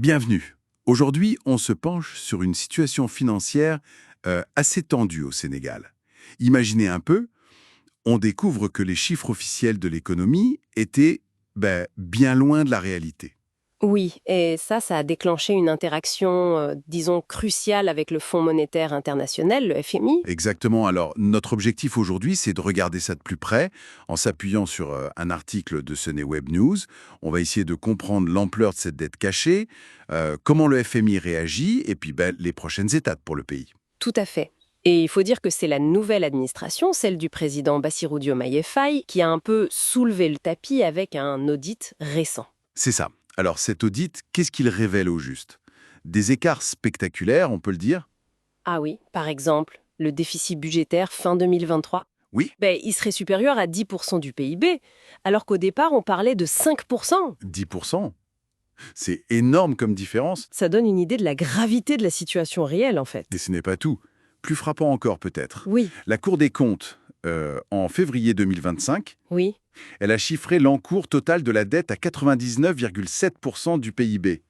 Bienvenue. Aujourd'hui, on se penche sur une situation financière assez tendue au Sénégal. Imaginez un peu, on découvre que les chiffres officiels de l'économie étaient bien loin de la réalité. Oui, et ça a déclenché une interaction, disons, cruciale avec le Fonds monétaire international, le FMI. Exactement. Alors, notre objectif aujourd'hui, c'est de regarder ça de plus près en s'appuyant sur un article de Sunny Web News. On va essayer de comprendre l'ampleur de cette dette cachée, comment le FMI réagit et puis les prochaines étapes pour le pays. Tout à fait. Et il faut dire que c'est la nouvelle administration, celle du président Bassirou Diomaye Faye, qui a un peu soulevé le tapis avec un audit récent. C'est ça. Alors, cet audit, qu'est-ce qu'il révèle au juste? Des écarts spectaculaires, on peut le dire? Ah oui, par exemple, le déficit budgétaire fin 2023. Oui, Il serait supérieur à 10% du PIB, alors qu'au départ, on parlait de 5%. 10%. C'est énorme comme différence. Ça donne une idée de la gravité de la situation réelle, en fait. Et ce n'est pas tout. Plus frappant encore peut-être. Oui, La Cour des comptes, en février 2025, oui. elle a chiffré l'encours total de la dette à 99,7% du PIB.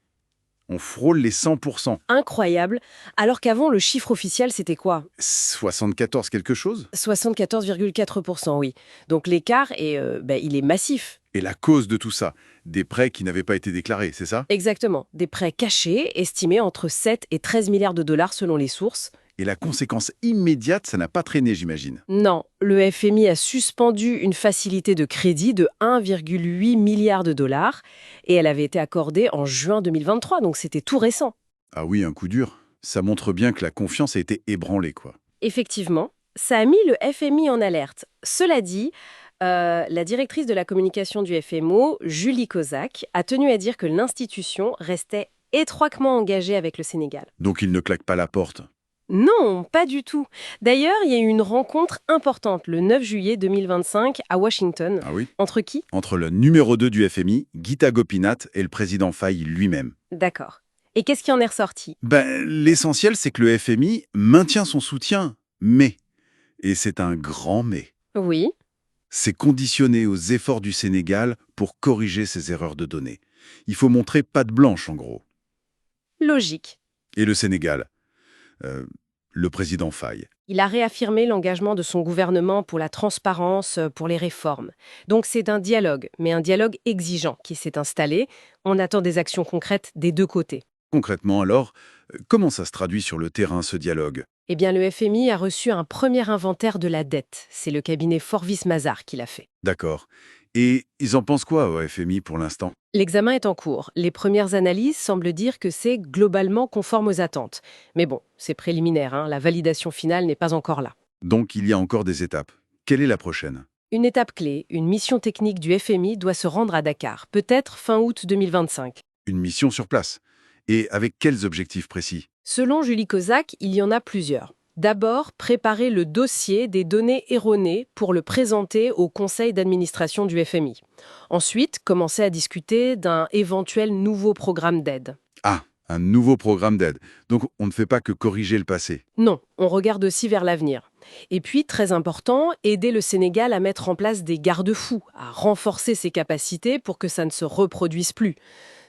On frôle les 100%. Incroyable, alors qu'avant, le chiffre officiel, c'était quoi? 74 quelque chose. 74,4%, oui. Donc l'écart, il est massif. Et la cause de tout ça, des prêts qui n'avaient pas été déclarés, c'est ça? Exactement. Des prêts cachés, estimés entre 7 et 13 milliards de dollars selon les sources. Et la conséquence immédiate, ça n'a pas traîné, j'imagine. Non, le FMI a suspendu une facilité de crédit de 1,8 milliard de dollars et elle avait été accordée en juin 2023, donc c'était tout récent. Ah oui, un coup dur. Ça montre bien que la confiance a été ébranlée, quoi. Effectivement, ça a mis le FMI en alerte. Cela dit, la directrice de la communication du FMO, Julie Kozak, a tenu à dire que l'institution restait étroitement engagée avec le Sénégal. Donc il ne claque pas la porte. Non, pas du tout. D'ailleurs, il y a eu une rencontre importante le 9 juillet 2025 à Washington. Ah oui? Entre qui? Entre le numéro 2 du FMI, Gita Gopinath, et le président Faye lui-même. D'accord. Et qu'est-ce qui en est ressorti? L'essentiel, c'est que le FMI maintient son soutien, mais, et c'est un grand mais, Oui, c'est conditionné aux efforts du Sénégal pour corriger ses erreurs de données. Il faut montrer patte blanche, en gros. logique. Et le Sénégal, le président Faye. Il a réaffirmé l'engagement de son gouvernement pour la transparence, pour les réformes. Donc c'est un dialogue, mais un dialogue exigeant qui s'est installé. On attend des actions concrètes des deux côtés. Concrètement alors, comment ça se traduit sur le terrain, ce dialogue? Eh bien, le FMI a reçu un premier inventaire de la dette. C'est le cabinet Forvis-Mazars qui l'a fait. D'accord. Et ils en pensent quoi au FMI pour l'instant? L'examen est en cours. Les premières analyses semblent dire que c'est globalement conforme aux attentes. Mais bon, c'est préliminaire, hein. La validation finale n'est pas encore là. Donc il y a encore des étapes. Quelle est la prochaine? Une étape clé, une mission technique du FMI doit se rendre à Dakar, peut-être fin août 2025. Une mission sur place. Et avec quels objectifs précis? Selon Julie Kozak, il y en a plusieurs. D'abord, préparer le dossier des données erronées pour le présenter au conseil d'administration du FMI. Ensuite, commencer à discuter d'un éventuel nouveau programme d'aide. Ah, un nouveau programme d'aide. Donc on ne fait pas que corriger le passé. Non, on regarde aussi vers l'avenir. Et puis, très important, aider le Sénégal à mettre en place des garde-fous, à renforcer ses capacités pour que ça ne se reproduise plus.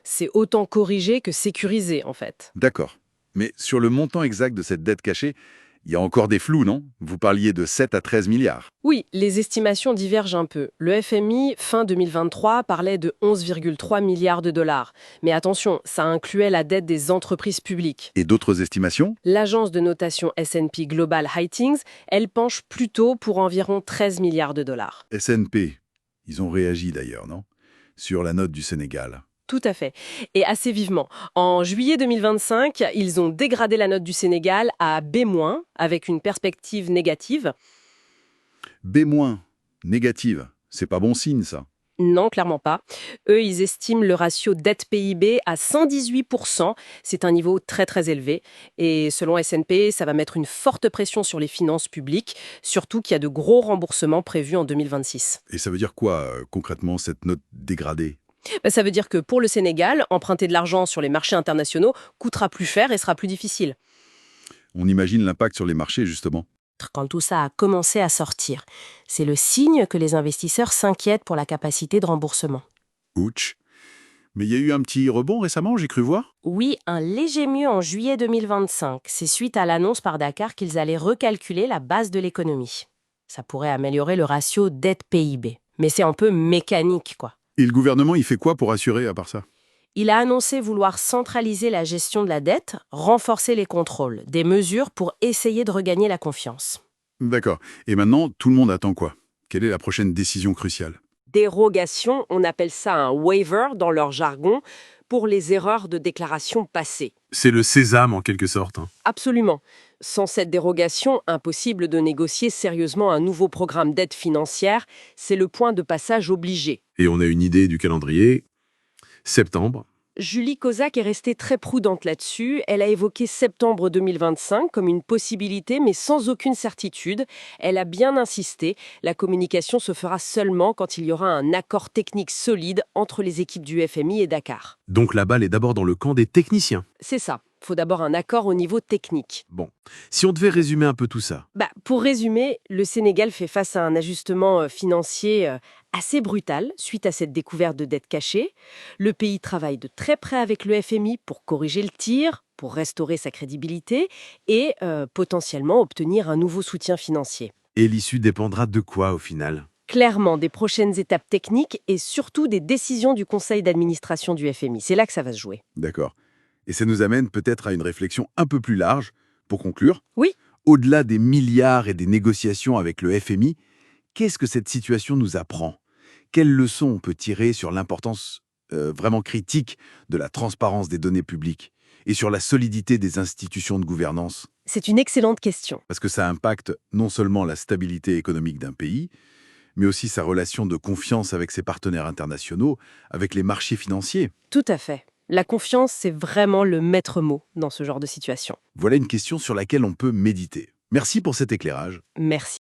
C'est autant corriger que sécuriser, en fait. D'accord. Mais sur le montant exact de cette dette cachée, il y a encore des flous, non? Vous parliez de 7 à 13 milliards. Oui, les estimations divergent un peu. Le FMI, fin 2023, parlait de 11,3 milliards de dollars. Mais attention, ça incluait la dette des entreprises publiques. Et d'autres estimations? L'agence de notation S&P Global Ratings, elle penche plutôt pour environ 13 milliards de dollars. S&P. Ils ont réagi d'ailleurs, non? Sur la note du Sénégal. Tout à fait. Et assez vivement. En juillet 2025, ils ont dégradé la note du Sénégal à B-, avec une perspective négative. B-, négative. C'est pas bon signe, ça. Non, clairement pas. Eux, ils estiment le ratio dette-PIB à 118%. C'est un niveau très très élevé. Et selon S&P, ça va mettre une forte pression sur les finances publiques, surtout qu'il y a de gros remboursements prévus en 2026. Et ça veut dire quoi, concrètement, cette note dégradée? Ça veut dire que pour le Sénégal, emprunter de l'argent sur les marchés internationaux coûtera plus cher et sera plus difficile. On imagine l'impact sur les marchés, justement. Quand tout ça a commencé à sortir, c'est le signe que les investisseurs s'inquiètent pour la capacité de remboursement. Ouch. Mais il y a eu un petit rebond récemment, j'ai cru voir. Oui, un léger mieux en juillet 2025. C'est suite à l'annonce par Dakar qu'ils allaient recalculer la base de l'économie. Ça pourrait améliorer le ratio dette-PIB. Mais c'est un peu mécanique, quoi. Et le gouvernement, il fait quoi pour assurer à part ça? Il a annoncé vouloir centraliser la gestion de la dette, renforcer les contrôles, des mesures pour essayer de regagner la confiance. D'accord. Et maintenant, tout le monde attend quoi? Quelle est la prochaine décision cruciale? Dérogation, on appelle ça un waiver dans leur jargon, pour les erreurs de déclaration passées. C'est le sésame en quelque sorte. Absolument. Sans cette dérogation, impossible de négocier sérieusement un nouveau programme d'aide financière. C'est le point de passage obligé. Et on a une idée du calendrier. Septembre. Julie Kozak est restée très prudente là-dessus. Elle a évoqué septembre 2025 comme une possibilité, mais sans aucune certitude. Elle a bien insisté. La communication se fera seulement quand il y aura un accord technique solide entre les équipes du FMI et Dakar. Donc la balle est d'abord dans le camp des techniciens. C'est ça. Il faut d'abord un accord au niveau technique. Bon, si on devait résumer un peu tout ça. Pour résumer, le Sénégal fait face à un ajustement financier assez brutal suite à cette découverte de dette cachée. Le pays travaille de très près avec le FMI pour corriger le tir, pour restaurer sa crédibilité et potentiellement obtenir un nouveau soutien financier. Et l'issue dépendra de quoi au final? Clairement, des prochaines étapes techniques et surtout des décisions du conseil d'administration du FMI. C'est là que ça va se jouer. D'accord. Et ça nous amène peut-être à une réflexion un peu plus large, pour conclure. Oui. Au-delà des milliards et des négociations avec le FMI, qu'est-ce que cette situation nous apprend? Quelles leçons on peut tirer sur l'importance vraiment critique de la transparence des données publiques et sur la solidité des institutions de gouvernance? C'est une excellente question. Parce que ça impacte non seulement la stabilité économique d'un pays, mais aussi sa relation de confiance avec ses partenaires internationaux, avec les marchés financiers. Tout à fait. La confiance, c'est vraiment le maître mot dans ce genre de situation. Voilà une question sur laquelle on peut méditer. Merci pour cet éclairage. Merci.